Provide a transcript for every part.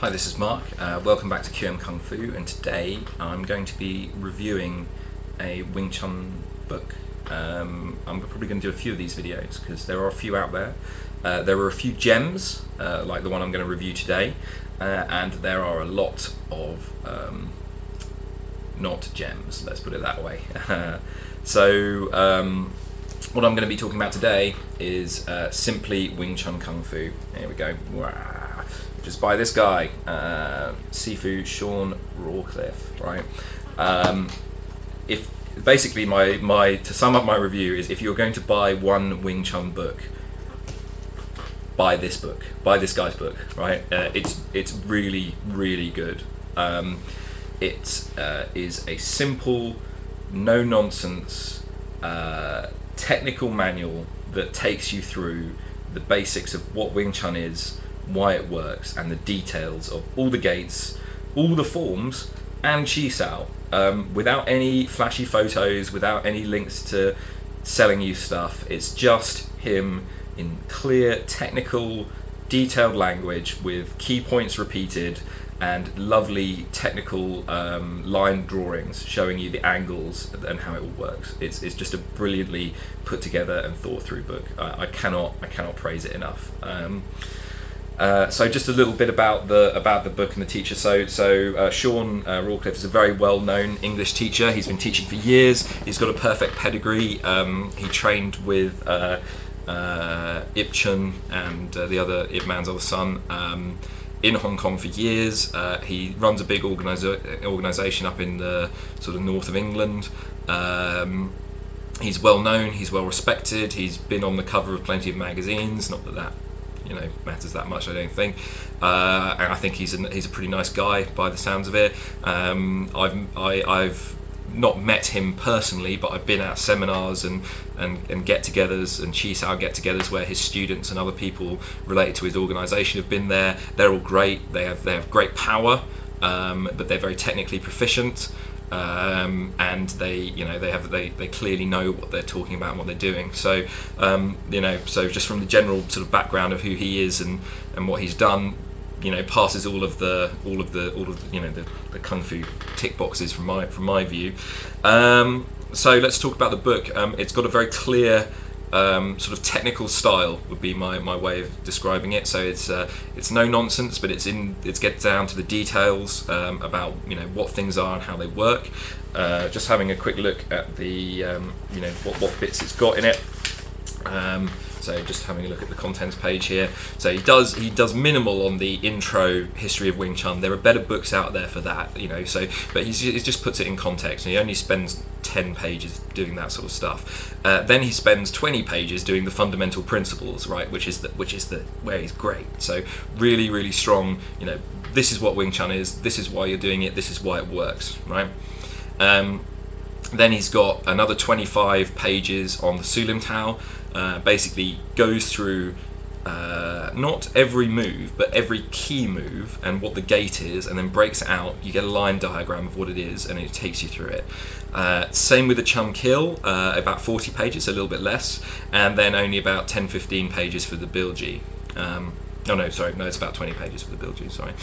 Hi, this is Mark. Welcome back to QM Kung Fu, and today I'm going to be reviewing a Wing Chun book. I'm probably going to do a few of these videos because there are a few out there. There are a few gems, like the one I'm going to review today, and there are a lot of not gems, let's put it that way. What I'm going to be talking about today is Simply Wing Chun Kung Fu. Here we go. Wow. Just by this guy, Sifu Shaun Rawcliffe, right? If basically my to sum up my review is, if you're going to buy one Wing Chun book, buy this book, buy this guy's book, right? It's really good. It is a simple, no nonsense technical manual that takes you through the basics of what Wing Chun is, why it works, and the details of all the gates, all the forms, and Chi Sao, without any flashy photos, without any links to selling you stuff. It's just him in clear, technical, detailed language with key points repeated and lovely technical line drawings showing you the angles and how it all works. It's just a brilliantly put together and thought through book. I cannot praise it enough. So just a little bit about the book and the teacher. So Shaun Rawcliffe is a very well-known English teacher. He's been teaching for years. He's got a perfect pedigree. He trained with Ip Chun and the other Ip Man's other son in Hong Kong for years. He runs a big organisation up in the sort of north of England. He's well known. He's well respected. He's been on the cover of plenty of magazines. Not that matters that much, I don't think. And I think he's a pretty nice guy by the sounds of it. I've not met him personally, but I've been at seminars and get-togethers and Chi Sao get-togethers where his students and other people related to his organisation have been there. They're all great. They have great power, but they're very technically proficient. And they clearly know what they're talking about and what they're doing. So so just from the general sort of background of who he is and what he's done, passes all of the kung fu tick boxes from my view. So let's talk about the book. It's got a very clear sort of technical style, would be my way of describing it. So it's no nonsense, but it gets down to the details about what things are and how they work. Just having a quick look at the what bits it's got in it. So just having a look at the contents page here. So he does minimal on the intro history of Wing Chun. There are better books out there for that, but he just puts it in context, and he only spends 10 pages doing that sort of stuff. Then he spends 20 pages doing the fundamental principles, right, which is where he's great. So really strong. This is what Wing Chun is. This is why you're doing it. This is why it works, right? Then he's got another 25 pages on the Sulim Tao. Basically goes through not every move, but every key move and what the gate is, and then breaks it out. You get a line diagram of what it is, and it takes you through it. Same with the Chum Kill, about 40 pages, a little bit less, and then only about 10-15 pages for the Bilji. It's about 20 pages for the Bilji, sorry.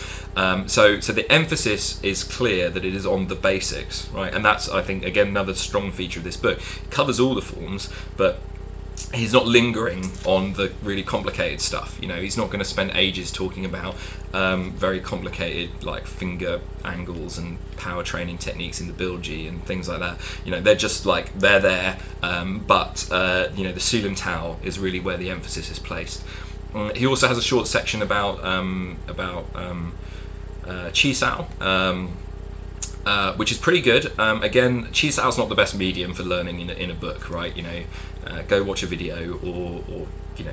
So the emphasis is clear that it is on the basics, right? And that's, I think, again, another strong feature of this book. It covers all the forms, but he's not lingering on the really complicated stuff. He's not going to spend ages talking about very complicated like finger angles and power training techniques in the Bilji and things like that. They're just like they're there, but the Sulim Tao is really where the emphasis is placed. He also has a short section about Chi Sao, which is pretty good. Again, Chi Sao's not the best medium for learning in a book, right? Go watch a video or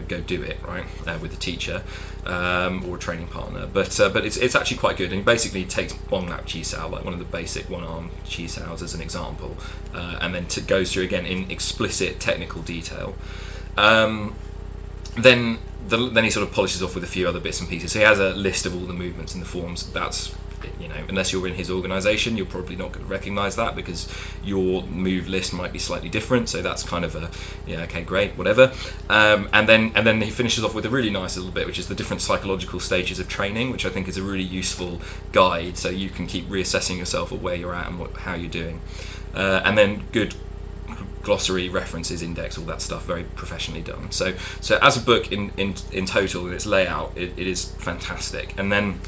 go do it, right, with a teacher or a training partner. But it's actually quite good, and he basically takes one lap Chi Sao, like one of the basic one-arm Chi Saos as an example, and then goes through again in explicit technical detail. Then he sort of polishes off with a few other bits and pieces. So he has a list of all the movements and the forms. That's unless you're in his organization, you're probably not going to recognize that because your move list might be slightly different. So that's kind of okay, great, whatever. And then he finishes off with a really nice little bit, which is the different psychological stages of training, which I think is a really useful guide, so you can keep reassessing yourself at where you're at and how you're doing. And then good glossary, references, index, all that stuff, very professionally done. So as a book in total, in its layout, it is fantastic. And then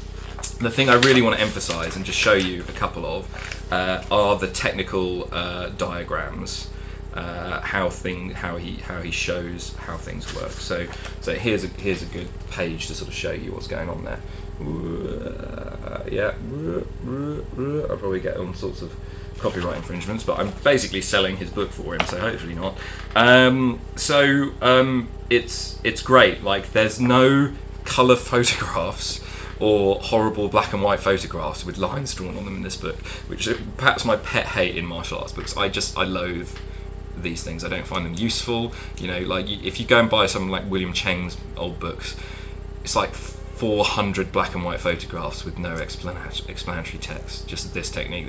the thing I really want to emphasize and just show you a couple of are the technical diagrams, how he shows how things work. So here's a good page to sort of show you what's going on there. I'll probably get all sorts of copyright infringements, but I'm basically selling his book for him, so hopefully not. It's great. Like, there's no colour photographs or horrible black and white photographs with lines drawn on them in this book, which is perhaps my pet hate in martial arts books. I loathe these things. I don't find them useful. Like if you go and buy some like William Cheng's old books, it's like 400 black and white photographs with no explanatory text, just this technique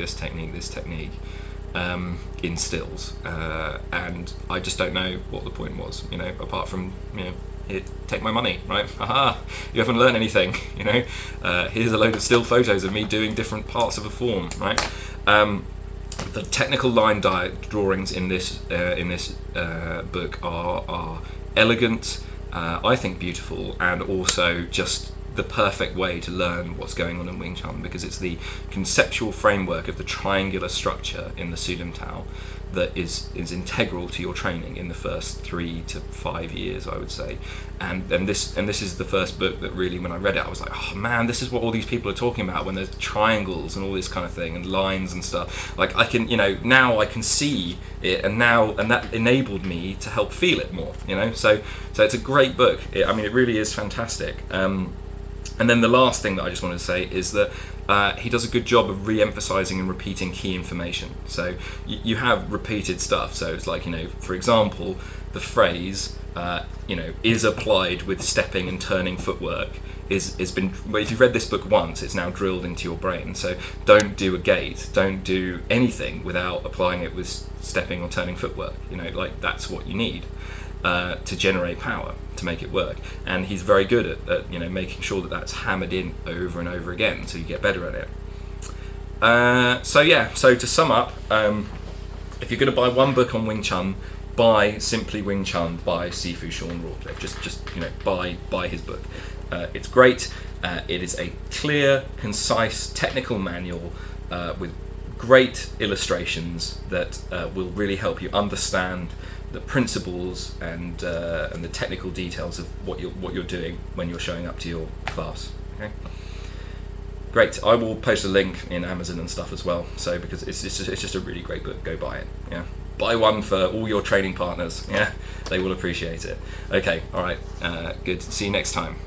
in stills, and I just don't know what the point was, apart from here, take my money, right? Aha, you haven't learned anything. Here's a load of still photos of me doing different parts of a form, right? The technical line drawings in this book are elegant, I think beautiful, and also just the perfect way to learn what's going on in Wing Chun, because it's the conceptual framework of the triangular structure in the Sulim Tao that is integral to your training in the first 3 to 5 years, I would say. And this is the first book that really, when I read it, I was like, oh man, this is what all these people are talking about when there's triangles and all this kind of thing and lines and stuff. Like, I can, now I can see it, and that enabled me to help feel it more. So it's a great book. It really is fantastic. And then the last thing that I just wanted to say is that he does a good job of re-emphasizing and repeating key information. So you have repeated stuff. So it's like, for example, the phrase, is applied with stepping and turning footwork is been. Well, if you've read this book once, it's now drilled into your brain. So don't do a gate, don't do anything without applying it with stepping or turning footwork. Like that's what you need to generate power, to make it work. And he's very good at making sure that that's hammered in over and over again, so you get better at it. So to sum up, if you're going to buy one book on Wing Chun, buy Simply Wing Chun by Sifu Shaun Rawcliffe. Just buy his book. It's great. It is a clear, concise, technical manual with great illustrations that will really help you understand the principles and the technical details of what you're doing when you're showing up to your class. Okay, great. I will post a link in Amazon and stuff as well. So because it's just a really great book, go buy it. Yeah, buy one for all your training partners. Yeah, they will appreciate it. Okay, all right, good. See you next time.